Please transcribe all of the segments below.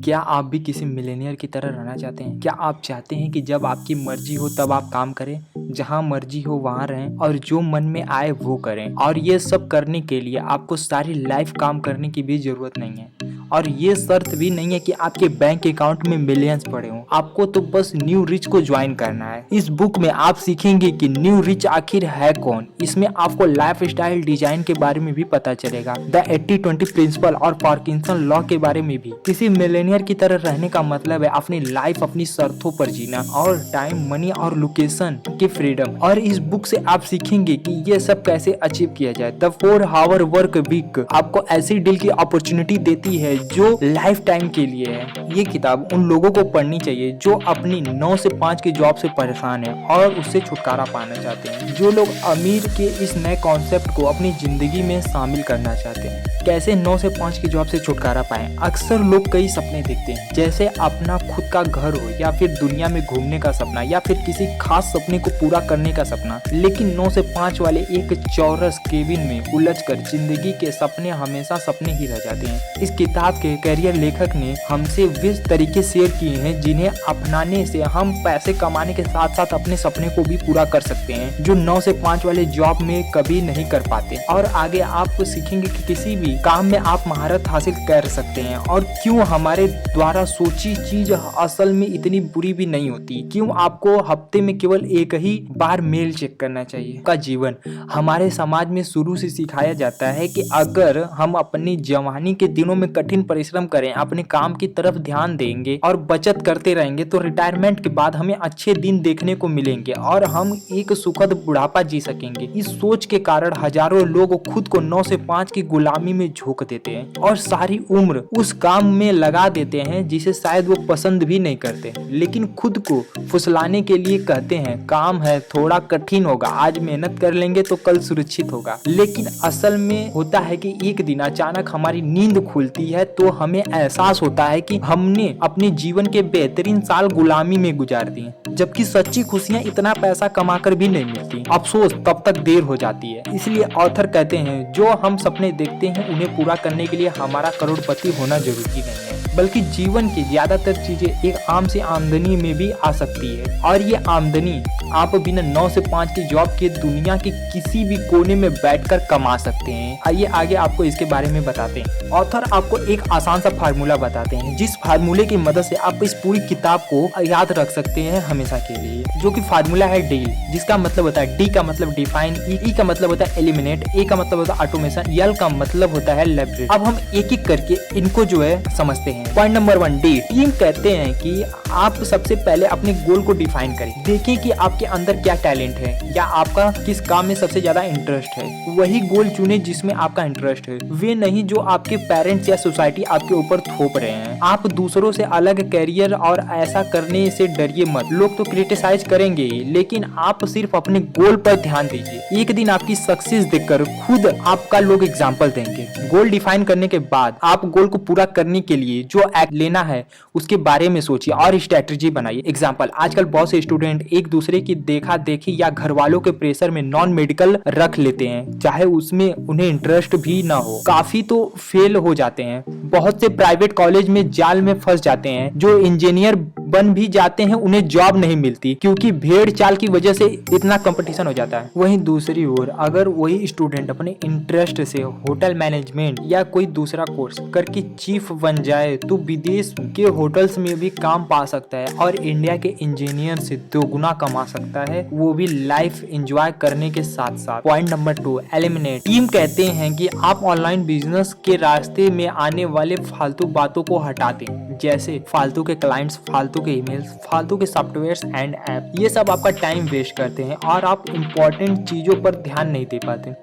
क्या आप भी किसी मिलेनियर की तरह रहना चाहते हैं? क्या आप चाहते हैं कि जब आपकी मर्जी हो तब आप काम करें, जहां मर्जी हो वहां रहें और जो मन में आए वो करें? और ये सब करने के लिए आपको सारी लाइफ काम करने की भी जरूरत नहीं है और ये शर्त भी नहीं है कि आपके बैंक अकाउंट में मिलियंस पड़े हों। आपको तो बस न्यू रिच को ज्वाइन करना है। इस बुक में आप सीखेंगे कि न्यू रिच आखिर है कौन। इसमें आपको लाइफ स्टाइल डिजाइन के बारे में भी पता चलेगा, द 80-20 प्रिंसिपल और पार्किंसन लॉ के बारे में भी। किसी मिलेनियर की तरह रहने का मतलब है अपनी लाइफ अपनी शर्तों पर जीना और टाइम, मनी और लोकेशन की फ्रीडम। और इस बुक से आप सीखेंगे कि ये सब कैसे अचीव किया जाए। द 4 आवर वर्क वीक आपको ऐसी डील की अपॉर्चुनिटी देती है जो लाइफ टाइम के लिए है। ये किताब उन लोगों को पढ़नी चाहिए जो अपनी 9 से 5 की जॉब से परेशान है और उससे छुटकारा पाना चाहते हैं। जो लोग अमीर के इस नए कॉन्सेप्ट को अपनी जिंदगी में शामिल करना चाहते हैं। कैसे 9 से 5 की जॉब से छुटकारा पाएं। अक्सर लोग कई सपने देखते हैं, जैसे अपना खुद का घर हो या फिर दुनिया में घूमने का सपना या फिर किसी खास सपने को पूरा करने का सपना। लेकिन 9 से 5 वाले एक चौरस केबिन में उलझकर जिंदगी के सपने हमेशा सपने ही रह जाते हैं। इस किताब के कैरियर लेखक ने हमसे 20 तरीके शेयर किए हैं जिन्हें अपनाने से हम पैसे कमाने के साथ साथ अपने सपने को भी पूरा कर सकते हैं, जो 9 से 5 वाले जॉब में कभी नहीं कर पाते। और आगे आप सीखेंगे कि किसी भी काम में आप महारत हासिल कर सकते हैं और क्यों हमारे द्वारा सोची चीज असल में इतनी बुरी भी नहीं होती। क्यों आपको हफ्ते में केवल एक ही बार मेल चेक करना चाहिए। का जीवन हमारे समाज में शुरू से सिखाया जाता है कि अगर हम अपनी जवानी के दिनों में कठिन परिश्रम करें, अपने काम की तरफ ध्यान देंगे और बचत करते रहेंगे तो रिटायरमेंट के बाद हमें अच्छे दिन देखने को मिलेंगे और हम एक सुखद बुढ़ापा जी सकेंगे। इस सोच के कारण हजारों लोग खुद को 9 से 5 की गुलामी में झोंक देते हैं और सारी उम्र उस काम में लगा देते हैं जिसे शायद वो पसंद भी नहीं करते, लेकिन खुद को फुसलाने के लिए कहते हैं काम है थोड़ा कठिन होगा, आज मेहनत कर लेंगे तो कल सुरक्षित होगा। लेकिन असल में होता है कि एक दिन अचानक हमारी नींद खुलती है तो हमें एहसास होता है कि हमने अपने जीवन के बेहतरीन साल गुलामी में गुजार दिए, जबकि सच्ची खुशियां इतना पैसा कमाकर भी नहीं मिलती। अफसोस तब तक देर हो जाती है। इसलिए ऑथर कहते हैं जो हम सपने देखते हैं उन्हें पूरा करने के लिए हमारा करोड़पति होना जरूरी नहीं है, बल्कि जीवन की ज्यादातर चीजें एक आम सी आमदनी में भी आ सकती है। और ये आमदनी आप बिना 9 से 5 की जॉब के दुनिया के किसी भी कोने में बैठकर कमा सकते हैं। आइए आगे आपको इसके बारे में बताते हैं। ऑथर आपको एक आसान सा फार्मूला बताते हैं जिस फार्मूले की मदद से आप इस पूरी किताब को याद रख सकते हैं हमेशा के लिए, जो कि फार्मूला है डील, जिसका मतलब होता है डी का मतलब डिफाइन, ई का मतलब होता है एलिमिनेट, ए का मतलब होता है ऑटोमेशन, एल का मतलब होता है लेवरेज। अब हम एक एक करके इनको जो है समझते हैं। Point number 1 D. टीम कहते हैं कि आप सबसे पहले अपने गोल को डिफाइन करें। देखें कि आपके अंदर क्या टैलेंट है या आपका किस काम में सबसे ज्यादा इंटरेस्ट है। वही गोल चुने जिसमें आपका इंटरेस्ट है, वे नहीं जो आपके पेरेंट्स या सोसाइटी आपके ऊपर थोप रहे हैं। आप दूसरों से अलग कैरियर और ऐसा करने से डरिए मत। लोग तो क्रिटिसाइज करेंगे ही, लेकिन आप सिर्फ अपने गोल पर ध्यान दीजिए। एक दिन आपकी सक्सेस देखकर खुद आपका लोग एग्जाम्पल देंगे। गोल डिफाइन करने के बाद आप गोल को पूरा करने के लिए जो एक्ट लेना है उसके बारे में सोचिए और स्ट्रेटजी बनाइए। एग्जाम्पल, आजकल बहुत से स्टूडेंट एक दूसरे की देखा देखी या घर वालों के प्रेशर में नॉन मेडिकल रख लेते हैं, चाहे उसमें उन्हें इंटरेस्ट भी ना हो। काफी तो फेल हो जाते हैं। बहुत से प्राइवेट कॉलेज में जाल में फंस जाते हैं। जो इंजीनियर बन भी जाते हैं उन्हें जॉब नहीं मिलती क्योंकि भेड़ चाल की वजह से इतना कंपटीशन हो जाता है। वहीं दूसरी ओर अगर वही स्टूडेंट अपने इंटरेस्ट से होटल मैनेजमेंट या कोई दूसरा कोर्स करके चीफ बन जाए तो विदेश के होटल्स में भी काम पा सकता है और इंडिया के इंजीनियर से 2 गुना कमा सकता है, वो भी लाइफ एंजॉय करने के साथ साथ। Point number 2 eliminate. टीम कहते हैं कि आप ऑनलाइन बिजनेस के रास्ते में आने वाले फालतू बातों को हटा दें, जैसे फालतू के क्लाइंट्स, फालतू के ईमेल्स, फालतू के सॉफ्टवेयर्स एंड ऐप। ये सब आपका टाइम वेस्ट करते हैं और आप इम्पोर्टेंट चीजों पर ध्यान नहीं दे पाते।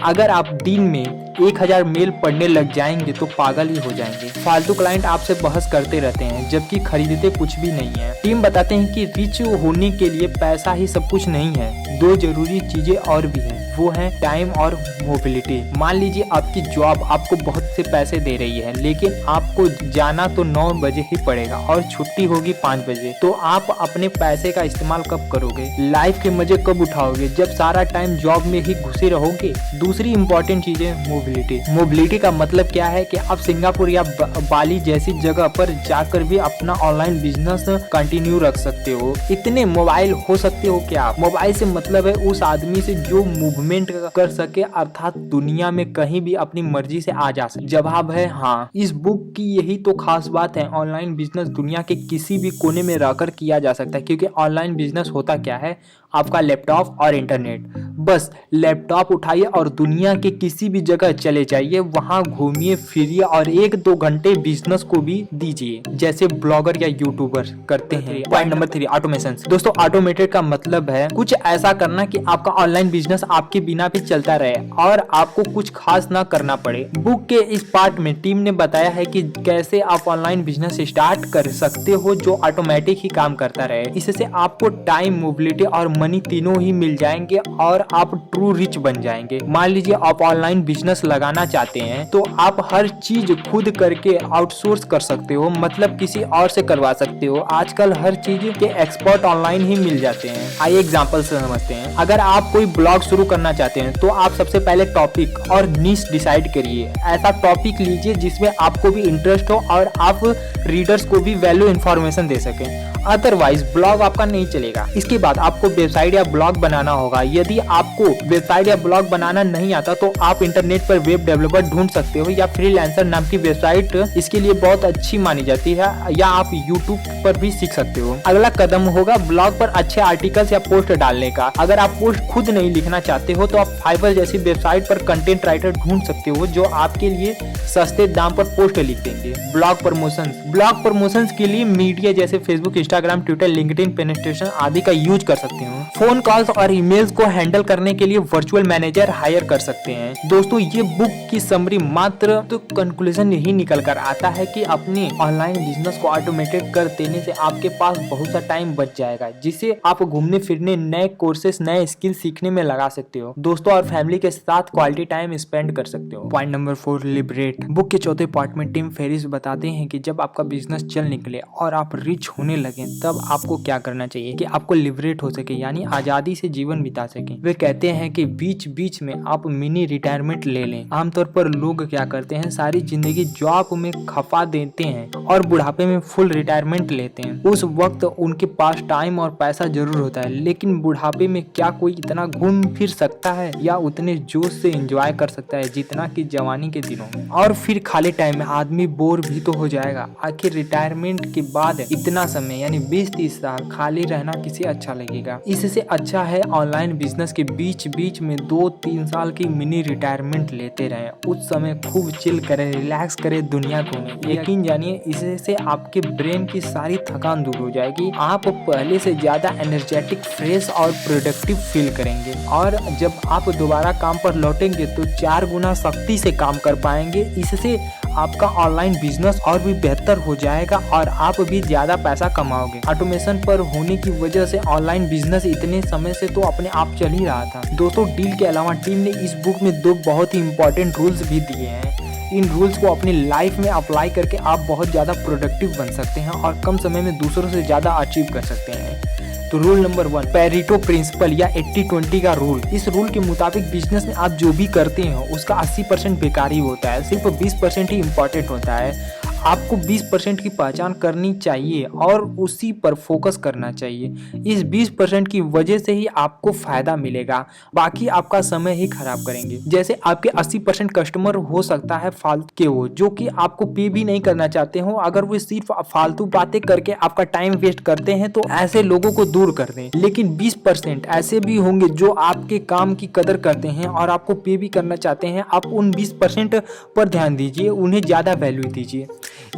अगर आप दिन में 1000 मेल पढ़ने लग जाएंगे तो पागल ही हो जाएंगे। फालतू क्लाइंट आपसे बहस करते रहते हैं जबकि खरीदते कुछ भी नहीं है। टीम बताते हैं कि रिच होने के लिए पैसा ही सब कुछ नहीं है, 2 जरूरी चीजें और भी हैं, वो है टाइम और मोबिलिटी। मान लीजिए आपकी जॉब आपको बहुत से पैसे दे रही है, लेकिन आपको जाना तो 9 बजे ही पड़ेगा और छुट्टी होगी 5 बजे, तो आप अपने पैसे का इस्तेमाल कब करोगे? लाइफ के मजे कब उठाओगे? जब सारा टाइम जॉब में ही घुसे रहोगे। दूसरी इंपॉर्टेंट चीज है मोबिलिटी। मोबिलिटी का मतलब क्या है कि आप सिंगापुर या बाली जैसी जगह पर जाकर भी अपना ऑनलाइन बिजनेस कंटिन्यू रख सकते हो। इतने मोबाइल हो सकते हो क्या आप? मोबाइल से मतलब है उस आदमी से जो मूवमेंट कर सके, अर्थात दुनिया में कहीं भी अपनी मर्जी से आ जा सके। जवाब है हाँ। इस बुक की यही तो खास बात है, ऑनलाइन बिजनेस दुनिया के किसी भी कोने में रहकर किया जा सकता है। क्योंकि ऑनलाइन बिजनेस होता क्या है, आपका लैपटॉप और इंटरनेट। बस लैपटॉप उठाइए और दुनिया के किसी भी जगह चले जाइए, वहां घूमिए फिरिए और 1-2 घंटे बिजनेस को भी दीजिए, जैसे ब्लॉगर या यूट्यूबर करते हैं। Point number 3, automation. दोस्तों ऑटोमेटेड का मतलब है कुछ ऐसा करना कि आपका ऑनलाइन बिजनेस आपके बिना भी चलता रहे और आपको कुछ खास ना करना पड़े। बुक के इस पार्ट में टीम ने बताया है कि कैसे आप ऑनलाइन बिजनेस स्टार्ट कर सकते हो जो ऑटोमेटिक ही काम करता रहे। इससे आपको टाइम, मोबिलिटी और मनी तीनों ही मिल जाएंगे और आप ट्रू रिच बन जाएंगे। मान लीजिए आप ऑनलाइन बिजनेस लगाना चाहते हैं तो आप हर चीज खुद करके आउटसोर्स कर सकते हो, मतलब किसी और से करवा सकते हो। आजकल हर चीज के एक्सपर्ट ऑनलाइन ही मिल जाते हैं। आइए एग्जांपल से समझते हैं। अगर आप कोई ब्लॉग शुरू करना चाहते हैं तो आप सबसे पहले टॉपिक और निश डिसाइड करिए। ऐसा टॉपिक लीजिए जिसमें आपको भी इंटरेस्ट हो और आप रीडर्स को भी वैल्यू इन्फॉर्मेशन दे सकें, अदरवाइज ब्लॉग आपका नहीं चलेगा। इसके बाद आपको वेबसाइट या ब्लॉग बनाना होगा। यदि आपको वेबसाइट या ब्लॉग बनाना नहीं आता तो आप इंटरनेट पर वेब डेवलपर ढूंढ सकते हो या फ्रीलांसर नाम की वेबसाइट इसके लिए बहुत अच्छी मानी जाती है, या आप यूट्यूब पर भी सीख सकते हो। अगला कदम होगा ब्लॉग पर अच्छे आर्टिकल्स या पोस्ट डालने का। अगर आप पोस्ट खुद नहीं लिखना चाहते हो तो आप फाइवर जैसी वेबसाइट पर कंटेंट राइटर ढूंढ सकते हो जो आपके लिए सस्ते दाम पर पोस्ट लिख देंगे। ब्लॉग प्रमोशंस के लिए मीडिया जैसे Facebook, Instagram, Twitter, LinkedIn, penetration आदि का यूज कर सकते हो। फोन कॉल्स और ईमेल्स को हैंडल करने के लिए वर्चुअल मैनेजर हायर कर सकते हैं। दोस्तों ये बुक की समरी मात्र तो कंक्लूजन यही निकल कर आता है कि अपने ऑनलाइन बिजनेस को ऑटोमेटेड कर देने से आपके पास बहुत सा टाइम बच जाएगा, जिसे आप घूमने फिरने, नए कोर्सेस, नए स्किल सीखने में लगा सकते हो। दोस्तों और फैमिली के साथ क्वालिटी टाइम स्पेंड कर सकते हो। Point number 4, liberate. बुक के चौथे पार्ट में टिम फेरिस बताते हैं कि जब आपका बिजनेस चल निकले और आप रिच होने लगे तब आपको क्या करना चाहिए कि आपको लिबरेट हो सके, यानी आजादी से जीवन बिता सके। वे कहते हैं कि बीच बीच में आप मिनी रिटायरमेंट ले लें। आमतौर पर लोग क्या करते हैं, सारी जिंदगी जॉब में खपा देते हैं और बुढ़ापे में फुल रिटायरमेंट लेते हैं। उस वक्त उनके पास टाइम और पैसा जरूर होता है, लेकिन बुढ़ापे में क्या कोई इतना घूम फिर सकता है या उतने जोश से एंजॉय कर सकता है जितना कि जवानी के दिनों में? और फिर खाली टाइम में आदमी बोर भी तो हो जाएगा। आखिर रिटायरमेंट के बाद इतना समय यानी 20-30 साल खाली रहना किसे अच्छा लगेगा? इससे अच्छा है ऑनलाइन बिजनेस के बीच बीच में 2-3 साल की मिनी रिटायरमेंट लेते रहें। उस समय खूब चिल करें, रिलैक्स करें, दुनिया घूमें। यकीन जानिए इससे आपके ब्रेन की सारी थकान दूर हो जाएगी। आप पहले से ज्यादा एनर्जेटिक, फ्रेश और प्रोडक्टिव फील करेंगे और जब आप दोबारा काम पर लौटेंगे तो 4 गुना सख्ती से काम कर पाएंगे। इससे आपका ऑनलाइन बिजनेस और भी बेहतर हो जाएगा और आप भी ज्यादा पैसा कमाओगे। ऑटोमेशन पर होने की वजह से ऑनलाइन बिजनेस इतने समय से तो अपने आप चल ही रहा था। दोस्तों डील के अलावा टीम ने इस बुक में 2 बहुत ही इंपॉर्टेंट रूल्स भी दिए हैं। इन रूल्स को अपनी लाइफ में अप्लाई करके आप बहुत ज़्यादा प्रोडक्टिव बन सकते हैं और कम समय में दूसरों से ज़्यादा अचीव कर सकते हैं। तो रूल नंबर 1, पेरेटो प्रिंसिपल या 80-20 का रूल। इस रूल के मुताबिक बिजनेस में आप जो भी करते हैं उसका 80% बेकार ही होता है, सिर्फ 20% ही इम्पोर्टेंट होता है। आपको 20% की पहचान करनी चाहिए और उसी पर फोकस करना चाहिए। इस 20% की वजह से ही आपको फायदा मिलेगा, बाकी आपका समय ही खराब करेंगे। जैसे आपके 80% कस्टमर हो सकता है फालतू के हो, जो कि आपको पे भी नहीं करना चाहते हो। अगर वो सिर्फ फालतू बातें करके आपका टाइम वेस्ट करते हैं तो ऐसे लोगों को दूर कर दें। लेकिन 20% ऐसे भी होंगे जो आपके काम की कदर करते हैं और आपको पे भी करना चाहते हैं। आप उन 20% पर ध्यान दीजिए, उन्हें ज्यादा वैल्यू दीजिए।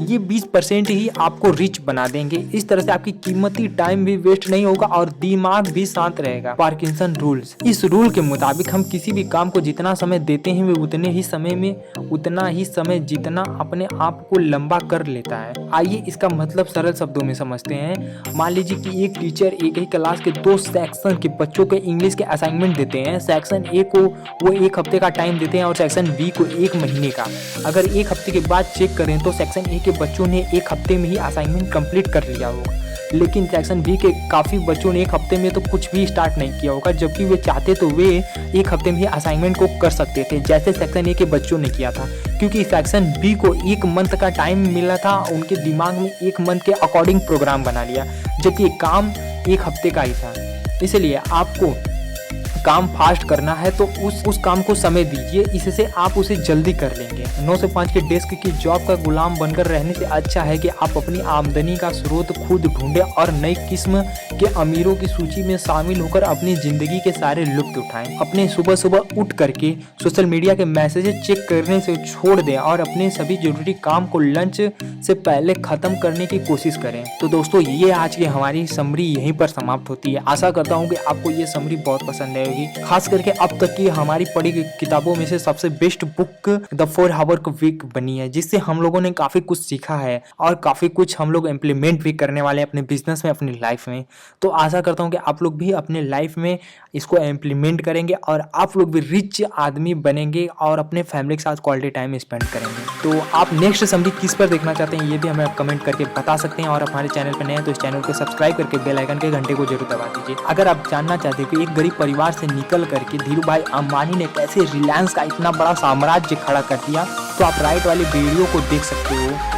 ये 20% ही आपको रिच बना देंगे। इस तरह से आपकी कीमती टाइम भी वेस्ट नहीं होगा और दिमाग भी शांत रहेगा। Parkinson rules. इस रूल के मुताबिक हम किसी भी काम को जितना समय देते हैं वे उतने ही समय जितना अपने आप को लंबा कर लेता है। आइए इसका मतलब सरल शब्दों में समझते हैं। मान लीजिए कि एक टीचर एक ही क्लास के 2 सेक्शन के बच्चों के इंग्लिश के असाइनमेंट देते हैं। सेक्शन ए को वो 1 हफ्ते का टाइम देते हैं और सेक्शन बी को 1 महीने का। अगर 1 हफ्ते के बाद चेक करें तो सेक्शन ए के बच्चों ने 1 हफ्ते में ही असाइनमेंट कंप्लीट कर लिया होगा, लेकिन सेक्शन बी के काफ़ी बच्चों ने एक हफ्ते में तो कुछ भी स्टार्ट नहीं किया होगा, जबकि वे चाहते तो वे एक हफ्ते में ही असाइनमेंट को कर सकते थे जैसे सेक्शन ए के बच्चों ने किया था, क्योंकि सेक्शन बी को एक मंथ का टाइम मिला था। उनके दिमाग में एक मंथ के अकॉर्डिंग प्रोग्राम बना लिया, जबकि काम एक हफ्ते का ही था। इसलिए आपको काम फास्ट करना है तो उस काम को समय दीजिए, इससे आप उसे जल्दी कर लेंगे। 9 से 5 के डेस्क की जॉब का गुलाम बनकर रहने से अच्छा है कि आप अपनी आमदनी का स्रोत खुद ढूंढें और नई किस्म के अमीरों की सूची में शामिल होकर अपनी ज़िंदगी के सारे लुत्फ उठाएं। अपने सुबह सुबह उठ करके सोशल मीडिया के मैसेजेस चेक करने से छोड़ दें और अपने सभी जरूरी काम को लंच से पहले ख़त्म करने की कोशिश करें। तो दोस्तों, ये आज की हमारी समरी यहीं पर समाप्त होती है। आशा करता हूँ कि आपको ये समरी बहुत पसंद आएगी। खास करके अब तक की हमारी पढ़ी गई किताबों में से सबसे best book the 4 hour week बनी है, जिससे हम लोगों ने काफ़ी कुछ सीखा है और काफ़ी कुछ हम लोग इम्प्लीमेंट भी करने वाले हैं अपने बिजनेस में, अपनी लाइफ में। तो आशा करता हूँ कि आप लोग भी अपने लाइफ में इसको इम्प्लीमेंट करेंगे और आप लोग भी रिच आदमी बनेंगे और अपने फैमिली के साथ क्वालिटी टाइम स्पेंड करेंगे। तो आप नेक्स्ट समरी किस पर देखना चाहते हैं ये भी हमें कमेंट करके बता सकते हैं, और हमारे चैनल पर नए हैं तो इस चैनल को सब्सक्राइब करके बेल आइकन के घंटे को जरूर दबा दीजिए। अगर आप जानना चाहते हैं कि एक गरीब परिवार से निकल करके धीरू भाई अंबानी ने कैसे रिलायंस का इतना बड़ा साम्राज्य खड़ा कर दिया, तो आप राइट वाली वीडियो को देख सकते हो।